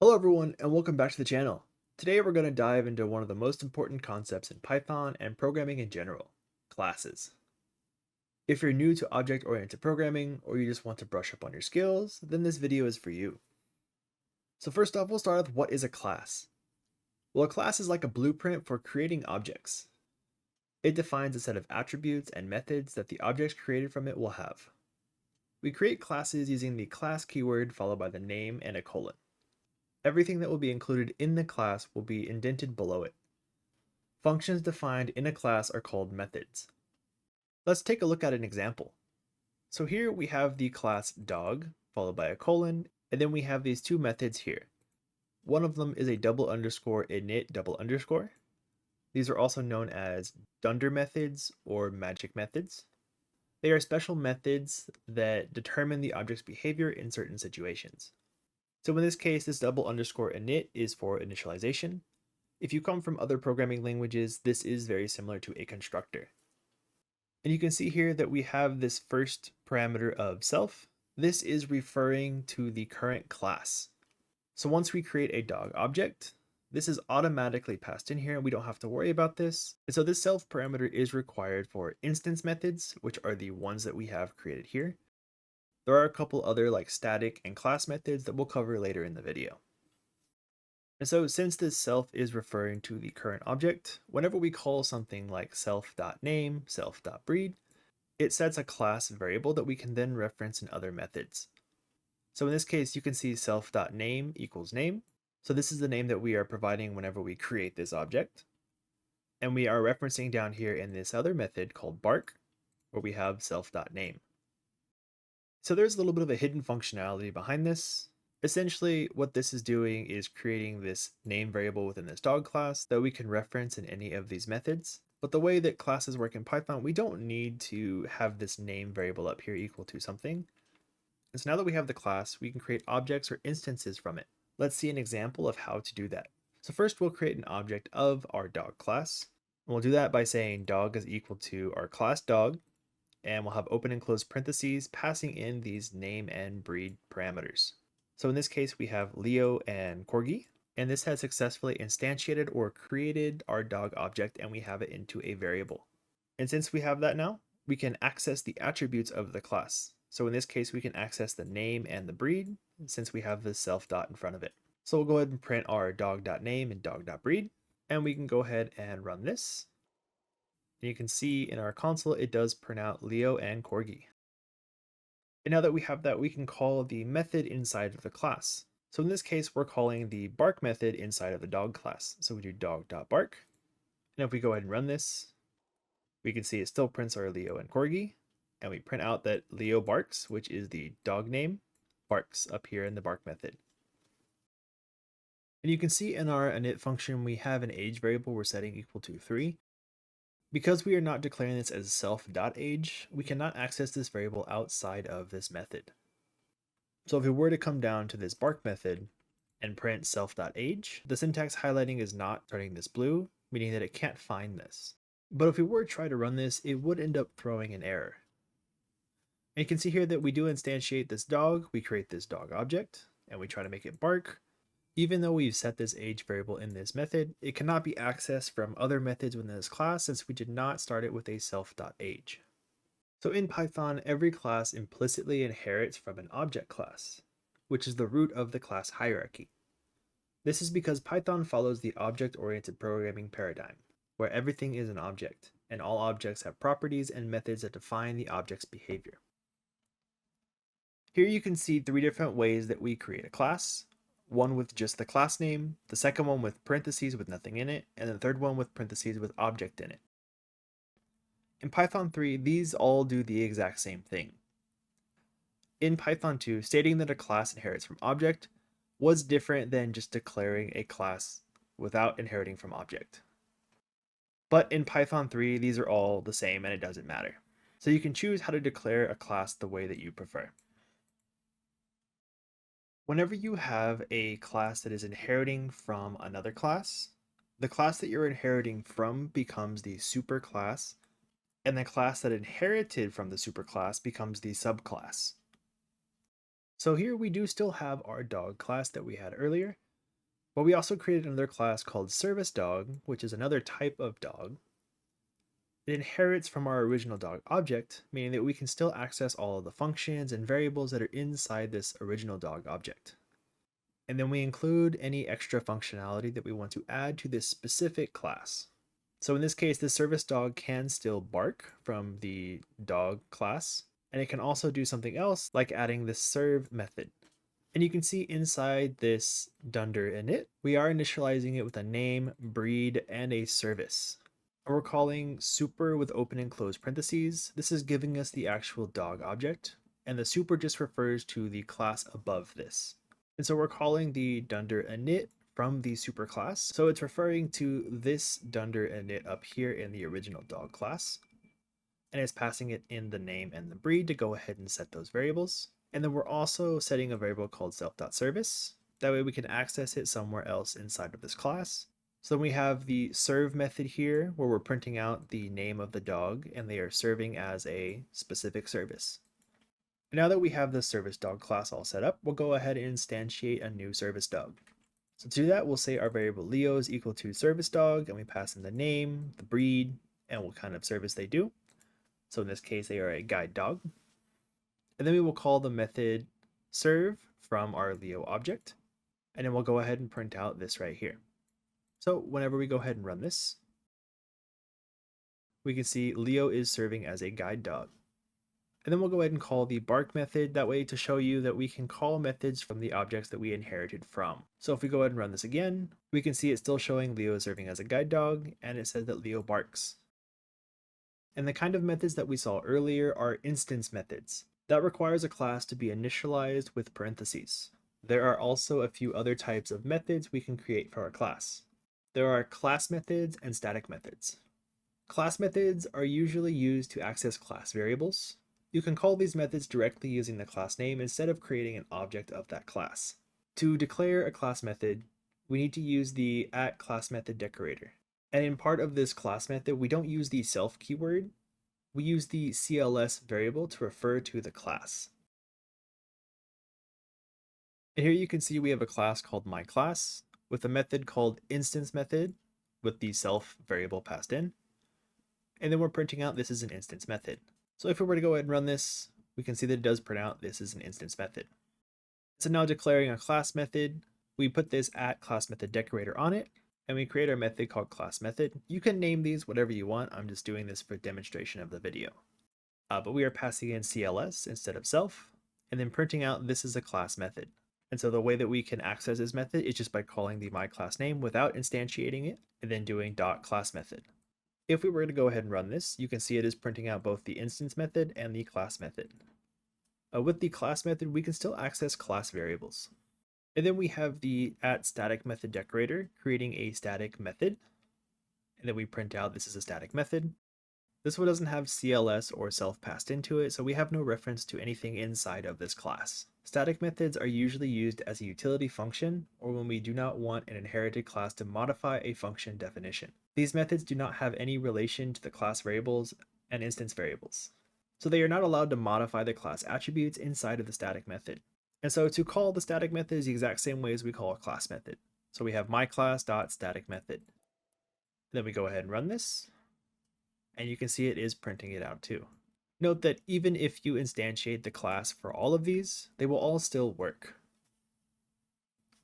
Hello everyone and welcome back to the channel. Today we're going to dive into one of the most important concepts in Python and programming in general, classes. If you're new to object-oriented programming or you just want to brush up on your skills, then this video is for you. So first off, we'll start with what is a class. Well, a class is like a blueprint for creating objects. It defines a set of attributes and methods that the objects created from it will have. We create classes using the class keyword followed by the name and a colon. Everything that will be included in the class will be indented below it. Functions defined in a class are called methods. Let's take a look at an example. So here we have the class dog, followed by a colon, and then we have these two methods here. One of them is a double underscore init double underscore. These are also known as dunder methods or magic methods. They are special methods that determine the object's behavior in certain situations. So in this case, this double underscore init is for initialization. If you come from other programming languages, this is very similar to a constructor. And you can see here that we have this first parameter of self. This is referring to the current class. So once we create a dog object, this is automatically passed in here and we don't have to worry about this. And so this self parameter is required for instance methods, which are the ones that we have created here. There are a couple other like static and class methods that we'll cover later in the video. And so since this self is referring to the current object, whenever we call something like self.name, self.breed, it sets a class variable that we can then reference in other methods. So in this case, you can see self.name equals name. So this is the name that we are providing whenever we create this object. And we are referencing down here in this other method called bark, where we have self.name. So there's a little bit of a hidden functionality behind this. Essentially, what this is doing is creating this name variable within this dog class that we can reference in any of these methods. But the way that classes work in Python, we don't need to have this name variable up here equal to something. And so now that we have the class, we can create objects or instances from it. Let's see an example of how to do that. So first we'll create an object of our dog class. And we'll do that by saying dog is equal to our class dog, and we'll have open and close parentheses passing in these name and breed parameters. So in this case, we have Leo and Corgi, and this has successfully instantiated or created our dog object, and we have it into a variable. And since we have that now, we can access the attributes of the class. So in this case, we can access the name and the breed, since we have the self dot in front of it. So we'll go ahead and print our dog.name and dog.breed, and we can go ahead and run this. And you can see in our console, it does print out Leo and Corgi. And now that we have that, we can call the method inside of the class. So in this case, we're calling the bark method inside of the dog class. So we do dog.bark. And if we go ahead and run this, we can see it still prints our Leo and Corgi. And we print out that Leo barks, which is the dog name, barks up here in the bark method. And you can see in our init function, we have an age variable we're setting equal to 3. Because we are not declaring this as self.age, we cannot access this variable outside of this method. So if we were to come down to this bark method and print self.age, the syntax highlighting is not turning this blue, meaning that it can't find this. But if we were to try to run this, it would end up throwing an error. And you can see here that we do instantiate this dog, we create this dog object, and we try to make it bark. Even though we've set this age variable in this method, it cannot be accessed from other methods within this class since we did not start it with a self.age. So in Python, every class implicitly inherits from an object class, which is the root of the class hierarchy. This is because Python follows the object-oriented programming paradigm, where everything is an object, and all objects have properties and methods that define the object's behavior. Here you can see 3 different ways that we create a class. One with just the class name, the second one with parentheses with nothing in it, and the third one with parentheses with object in it. In Python 3, these all do the exact same thing. In Python 2, stating that a class inherits from object was different than just declaring a class without inheriting from object. But in Python 3, these are all the same and it doesn't matter. So you can choose how to declare a class the way that you prefer. Whenever you have a class that is inheriting from another class, the class that you're inheriting from becomes the superclass, and the class that inherited from the superclass becomes the subclass. So here we do still have our dog class that we had earlier, But we also created another class called service dog, which is another type of dog. It inherits from our original dog object, meaning that we can still access all of the functions and variables that are inside this original dog object. And then we include any extra functionality that we want to add to this specific class. So in this case, the service dog can still bark from the dog class, and it can also do something else like adding the serve method. And you can see inside this dunder init, we are initializing it with a name, breed, and a service. And we're calling super with open and close parentheses. This is giving us the actual dog object, and the super just refers to the class above this. And so we're calling the dunder init from the super class. So it's referring to this dunder init up here in the original dog class. And it's passing it in the name and the breed to go ahead and set those variables. And then we're also setting a variable called self.service. That way we can access it somewhere else inside of this class. So then we have the serve method here where we're printing out the name of the dog and they are serving as a specific service. And now that we have the service dog class all set up, we'll go ahead and instantiate a new service dog. So to do that, we'll say our variable Leo is equal to service dog and we pass in the name, the breed, and what kind of service they do. So in this case, they are a guide dog. And then we will call the method serve from our Leo object. And then we'll go ahead and print out this right here. So whenever we go ahead and run this, we can see Leo is serving as a guide dog. And then we'll go ahead and call the bark method that way to show you that we can call methods from the objects that we inherited from. So if we go ahead and run this again, we can see it's still showing Leo serving as a guide dog, and it says that Leo barks. And the kind of methods that we saw earlier are instance methods. That requires a class to be initialized with parentheses. There are also a few other types of methods we can create for our class. There are class methods and static methods. Class methods are usually used to access class variables. You can call these methods directly using the class name instead of creating an object of that class. To declare a class method, we need to use the @classMethod decorator. And in part of this class method, we don't use the self keyword. We use the CLS variable to refer to the class. And here you can see we have a class called myClass with a method called instance method with the self variable passed in. And then we're printing out this is an instance method. So if we were to go ahead and run this, we can see that it does print out this is an instance method. So now declaring a class method, we put this @classMethod decorator on it, and we create our method called class method. You can name these whatever you want. I'm just doing this for demonstration of the video. But we are passing in CLS instead of self, and then printing out this is a class method. And so the way that we can access this method is just by calling the myClass name without instantiating it, and then doing .classMethod. If we were to go ahead and run this, you can see it is printing out both the instance method and the class method. With the class method, we can still access class variables. And then we have the @staticMethod decorator creating a static method. And then we print out this is a static method. This one doesn't have CLS or self passed into it, so we have no reference to anything inside of this class. Static methods are usually used as a utility function or when we do not want an inherited class to modify a function definition. These methods do not have any relation to the class variables and instance variables. So they are not allowed to modify the class attributes inside of the static method. And so to call the static method is the exact same way as we call a class method. So we have myClass.staticMethod. Then we go ahead and run this, and you can see it is printing it out too. Note that even if you instantiate the class for all of these, they will all still work.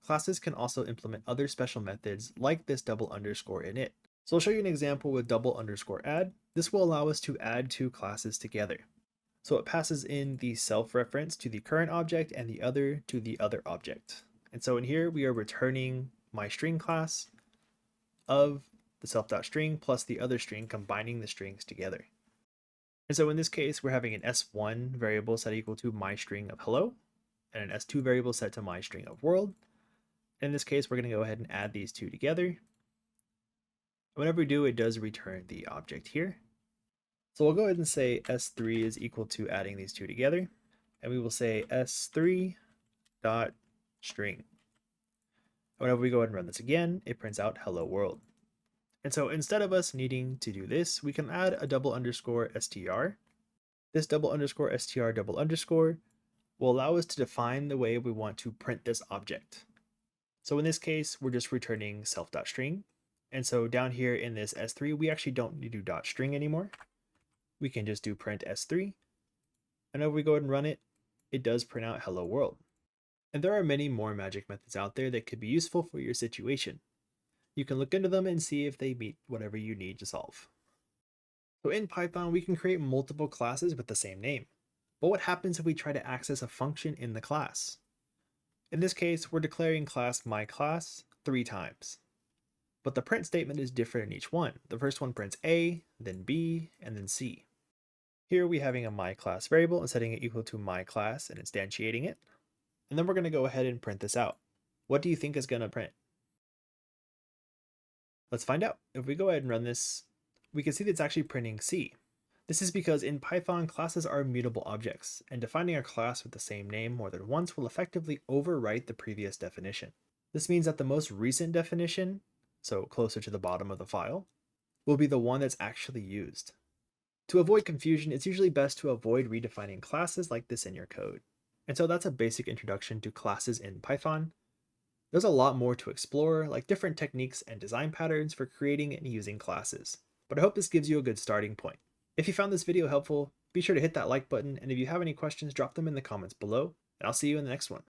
Classes can also implement other special methods like this _init. So I'll show you an example with _add. This will allow us to add two classes together. So it passes in the self reference to the current object and the other to the other object. And so in here we are returning my string class of the self.string plus the other string, combining the strings together. And so in this case, we're having an S1 variable set equal to my string of hello, and an S2 variable set to my string of world. In this case, we're going to go ahead and add these two together. Whenever we do, it does return the object here. So we'll go ahead and say S3 is equal to adding these two together, and we will say S3 dot string. Whenever we go ahead and run this again, it prints out hello world. And so instead of us needing to do this, we can add a _str. This _str will allow us to define the way we want to print this object. So in this case, we're just returning self.string. And so down here in this S3, we actually don't need to do .string anymore. We can just do print S3. And if we go ahead and run it, it does print out hello world. And there are many more magic methods out there that could be useful for your situation. You can look into them and see if they meet whatever you need to solve. So in Python, we can create multiple classes with the same name. But what happens if we try to access a function in the class? In this case, we're declaring class myClass 3 times. But the print statement is different in each one. The first one prints A, then B, and then C. Here we're having a myClass variable and setting it equal to myClass and instantiating it. And then we're going to go ahead and print this out. What do you think is going to print? Let's find out. If we go ahead and run this, we can see that it's actually printing C. This is because in Python, classes are mutable objects, and defining a class with the same name more than once will effectively overwrite the previous definition. This means that the most recent definition, so closer to the bottom of the file, will be the one that's actually used. To avoid confusion, it's usually best to avoid redefining classes like this in your code. And so that's a basic introduction to classes in Python. There's a lot more to explore, like different techniques and design patterns for creating and using classes. But I hope this gives you a good starting point. If you found this video helpful, be sure to hit that like button, and if you have any questions, drop them in the comments below, and I'll see you in the next one.